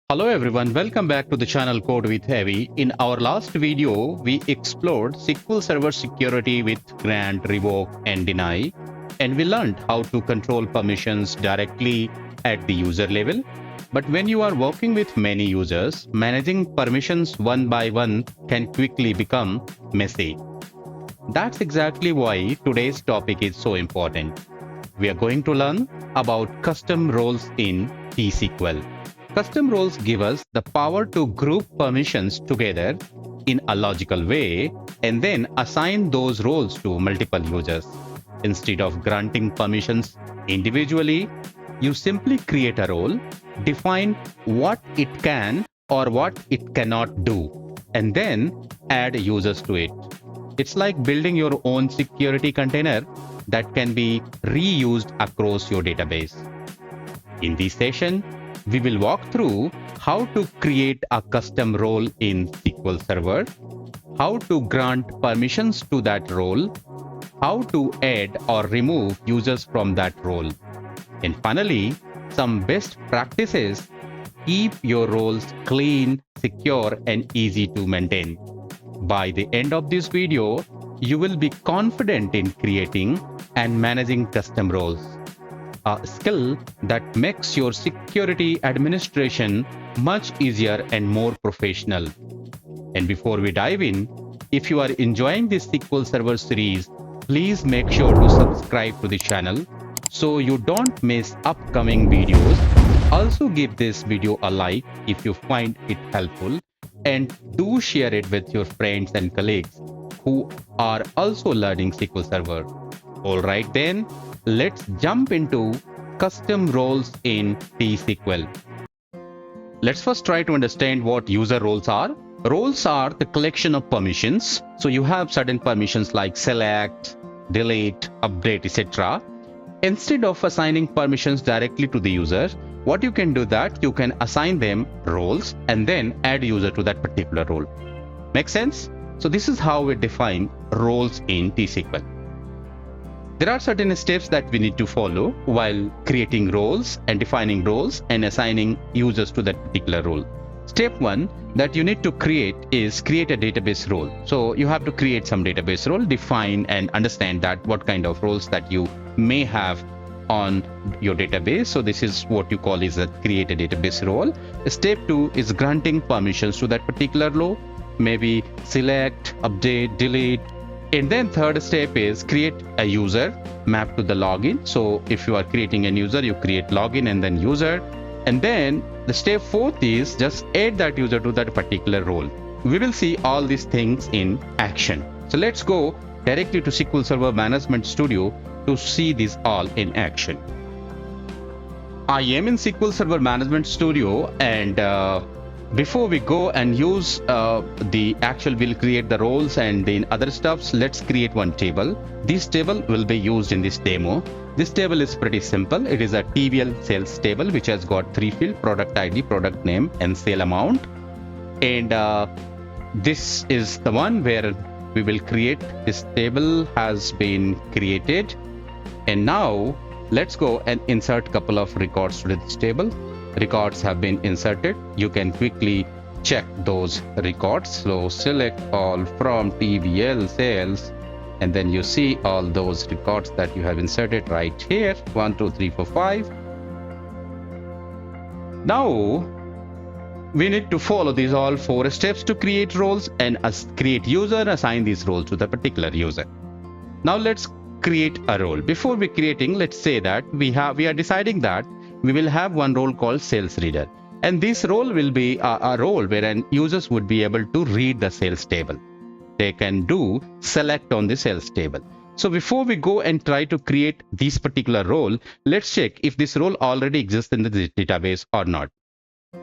Hello everyone, welcome back to the channel CodeWithAbby. In our last video, we explored SQL Server security with grant, revoke, and deny, and we learned how to control permissions directly at the user level. But when you are working with many users, managing permissions one by one can quickly become messy. That's exactly why today's topic is so important. We are going to learn about custom roles in T-SQL. Custom roles give us the power to group permissions together in a logical way and then assign those roles to multiple users. Instead of granting permissions individually, you simply create a role, define what it can or what it cannot do, and then add users to it. It's like building your own security container that can be reused across your database. In this session, we will walk through how to create a custom role in SQL Server, how to grant permissions to that role, how to add or remove users from that role, and finally, some best practices. Keep your roles clean, secure, and easy to maintain. By the end of this video, you will be confident in creating and managing custom roles, a skill that makes your security administration much easier and more professional. And before we dive in, if you are enjoying this SQL Server series, please make sure to subscribe to the channel so you don't miss upcoming videos. Also give this video a like if you find it helpful, and do share it with your friends and colleagues who are also learning SQL Server. Alright then, let's jump into custom roles in T-SQL. Let's first try to understand what user roles are. Roles are the collection of permissions. So you have certain permissions like select, delete, update, etc. Instead of assigning permissions directly to the user, what you can do that you can assign them roles and then add user to that particular role. Make sense? So this is how we define roles in T-SQL. There are certain steps that we need to follow while creating roles and defining roles and assigning users to that particular role. Step 1 that you need to create is create a database role. So you have to create some database role, define and understand that what kind of roles that you may have on your database. So this is what you call is a create a database role. Step 2 is granting permissions to that particular role, maybe select, update, delete. And then third step is create a user mapped to the login. So if you are creating a user, you create login and then user. And then the step 4th is just add that user to that particular role. We will see all these things in action. So let's go directly to SQL Server Management Studio to see this all in action. I am in SQL Server Management Studio, and before we go and use we'll create the roles and the other stuffs, let's create one table. This table will be used in this demo. This table is pretty simple. It is a TVL sales table which has got 3 fields: product ID, product name, and sale amount. And this is the one where we will create. This table has been created, and now let's go and insert a couple of records to this table. Records have been inserted. You can quickly check those records. So select all from TVL sales, and then you see all those records that you have inserted right here. 1, 2, 3, 4, 5. Now we need to follow these all 4 steps to create roles and create user and assign these roles to the particular user. Now let's create a role. Before we creating, let's say that we are deciding that we will have one role called sales reader, and this role will be a role wherein users would be able to read the sales table. They can do select on the sales table. So before we go and try to create this particular role, let's check if this role already exists in the database or not.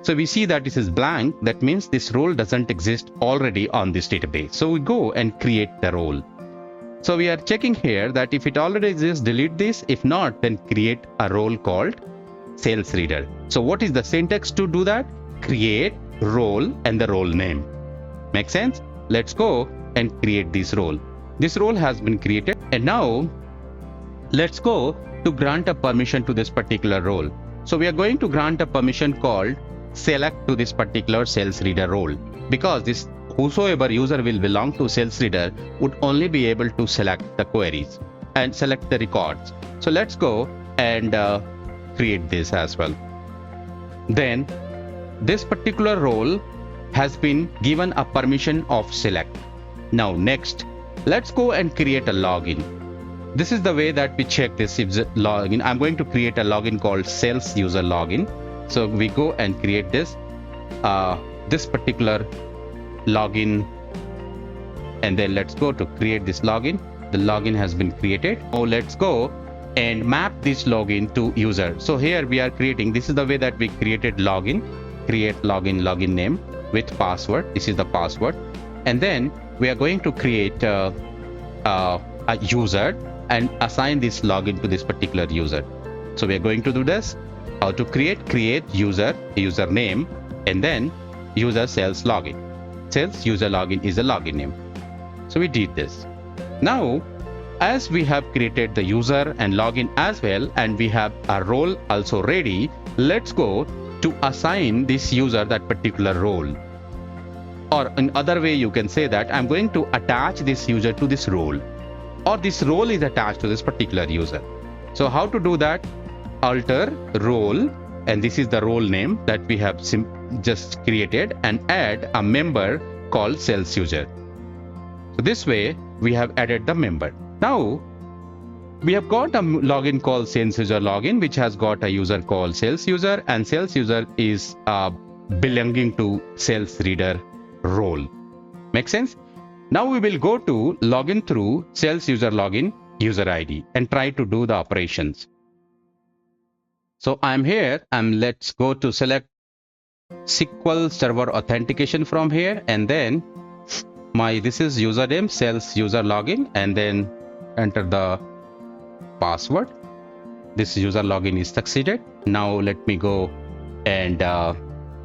So we see that this is blank. That means this role doesn't exist already on this database. So we go and create the role. So we are checking here that if it already exists, delete this. If not, then create a role called sales reader. So what is the syntax to do that? Create role and the role name. Make sense? Let's go and create this role. This role has been created, and now let's go to grant a permission to this particular role. So we are going to grant a permission called select to this particular sales reader role, because this whosoever user will belong to sales reader would only be able to select the queries and select the records. So let's go and create this as well. Then this particular role has been given a permission of select. Now next, let's go and create a login. This is the way that we check this if the login. I'm going to create a login called sales user login. So we go and create this particular login, and then let's go to create this login. The login has been created. Now let's go and map this login to user. So here we are creating, this is the way that we created login. Create login name with password. This is the password, and then we are going to create a user and assign this login to this particular user. So we are going to do this. How to create user name, and then user sales login. Sales user login is a login name. So we did this. Now, as we have created the user and login as well, and we have a role also ready, let's go to assign this user that particular role. Or in other way, you can say that I'm going to attach this user to this role, or this role is attached to this particular user. So how to do that? Alter role, and this is the role name that we have just created, and add a member called sales user. So this way we have added the member. Now we have got a login called sales user login, which has got a user called sales user, and sales user is belonging to sales reader role. Make sense? Now we will go to login through sales user login user ID and try to do the operations. So I'm here, and let's go to select SQL Server authentication from here, and then this is username sales user login, and then enter the password. This user login is succeeded. Now let me go and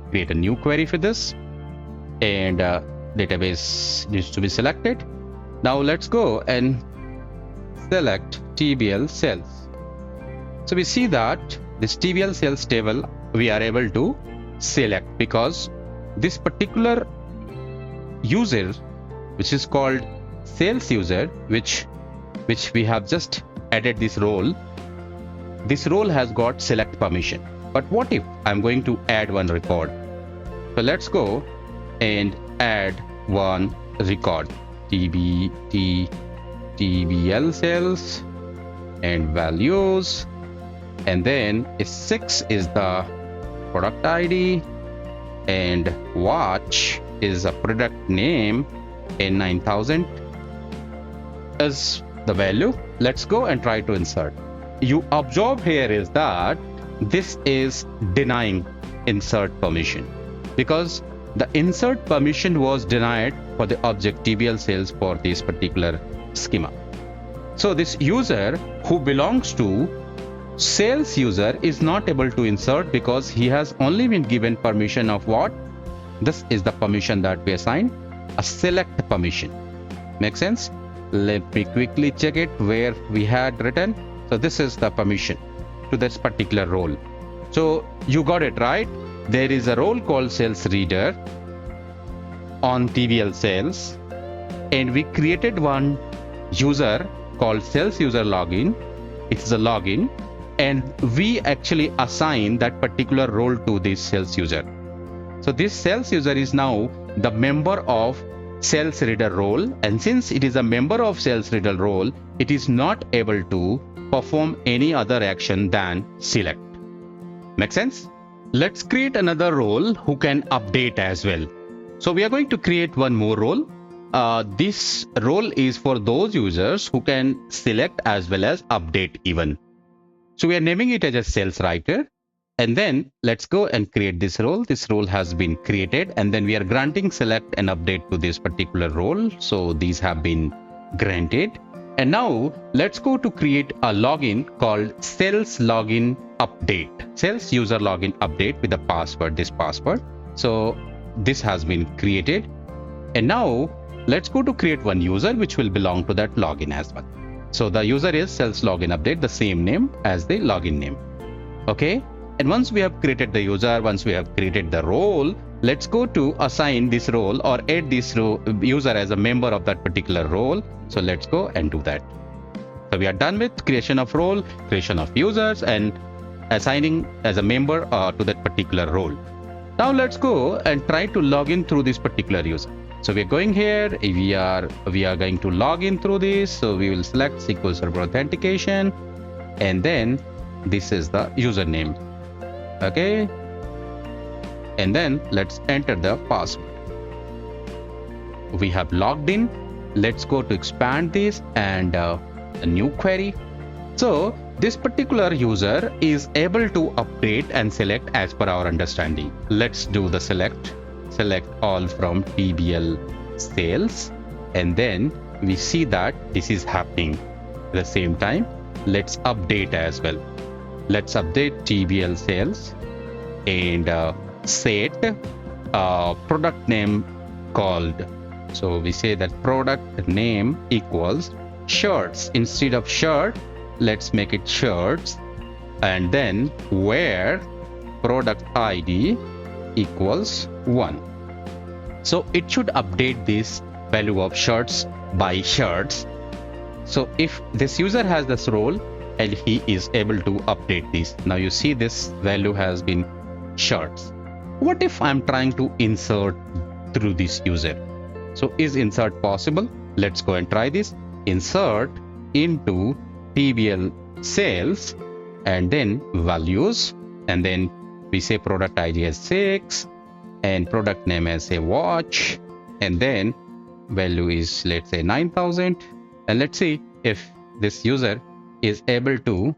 create a new query for this, and database needs to be selected. Now let's go and select TBL sales. So we see that this TBL sales table we are able to select, because this particular user, which is called sales user, which we have just added this role has got select permission. But what if I'm going to add one record? So let's go and add one record, TBL sales and values, and then 6 is the product ID, and watch is a product name, and 9000 is the value. Let's go and try to insert. You observe here is that this is denying insert permission, because the insert permission was denied for the object TBL sales for this particular schema. So this user who belongs to sales user is not able to insert, because he has only been given permission of what? This is the permission that we assign, a select permission. Make sense? Let me quickly check it where we had written. So this is the permission to this particular role. So you got it right. There is a role called sales reader on TBL sales, and we created one user called sales user login. It's a login, and we actually assign that particular role to this sales user. So this sales user is now the member of sales reader role, and since it is a member of sales reader role, it is not able to perform any other action than select. Make sense? Let's create another role who can update as well. So we are going to create one more role. This role is for those users who can select as well as update even. So we are naming it as a sales writer, and then let's go and create this role. This role has been created, and then we are granting select and update to this particular role. So these have been granted. And now let's go to create a login called sales login update, sales user login update with the password, this password. So this has been created. And now let's go to create one user which will belong to that login as well. So the user is sales login update, the same name as the login name. Okay. And once we have created the user, once we have created the role, let's go to assign this role or add this user as a member of that particular role. So let's go and do that. So we are done with creation of role, creation of users, and assigning as a member to that particular role. Now let's go and try to log in through this particular user. So we're going here, we are going to log in through this. So we will select SQL Server authentication, and then this is the username. Okay, and then let's enter the password. We have logged in. Let's go to expand this and a new query. So this particular user is able to update and select as per our understanding. Let's do the select all from TBL sales, and then we see that this is happening at the same time. Let's update as well. Let's update TBL sales and set product name called. So we say that product name equals shirts. Instead of shirt, let's make it shirts, and then where product ID equals 1. So it should update this value of shirts by shirts. So if this user has this role and he is able to update this, now you see this value has been shirts. What if I'm trying to insert through this user? So is insert possible? Let's go and try this. Insert into TBL sales and then values, and then we say product ID as 6 and product name as say watch, and then value is, let's say, 9,000, and let's see if this user is able to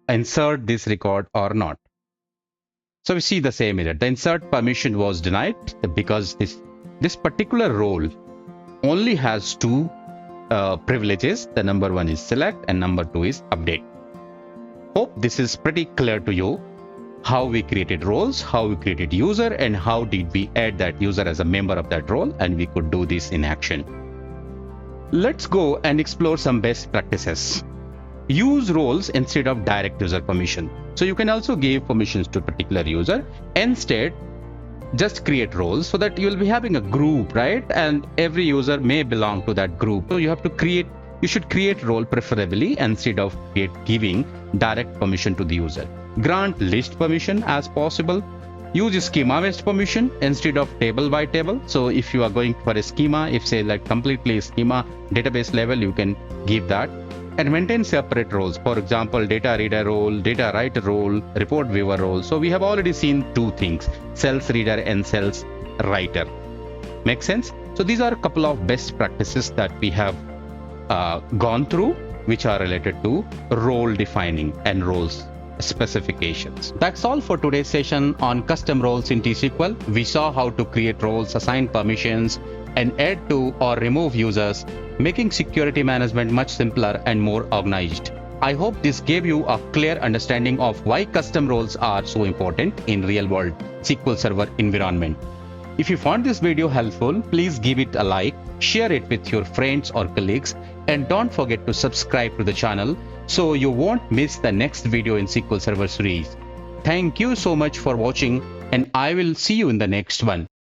insert this record or not. So we see the same error. The insert permission was denied because this particular role only has two privileges. The number one is select and number two is update. Hope this is pretty clear to you, how we created roles, how we created user, and how did we add that user as a member of that role, and we could do this in action. Let's go and explore some best practices. Use roles instead of direct user permission. So you can also give permissions to a particular user. Instead, just create roles so that you will be having a group, right? And every user may belong to that group. So you should create role preferably instead of giving direct permission to the user. Grant list permission as possible. Use schema based permission instead of table by table. So if you are going for a schema, if say like completely schema database level, you can give that. And maintain separate roles. For example, data reader role, data writer role, report viewer role. So we have already seen two things, sales reader and sales writer. Make sense? So these are a couple of best practices that we have gone through, which are related to role defining and roles specifications. That's all for today's session on custom roles in T-SQL. We saw how to create roles, assign permissions, and add to or remove users, making security management much simpler and more organized. I hope this gave you a clear understanding of why custom roles are so important in real-world SQL Server environment. If you found this video helpful, please give it a like, share it with your friends or colleagues, and don't forget to subscribe to the channel so you won't miss the next video in SQL Server series. Thank you so much for watching, and I will see you in the next one.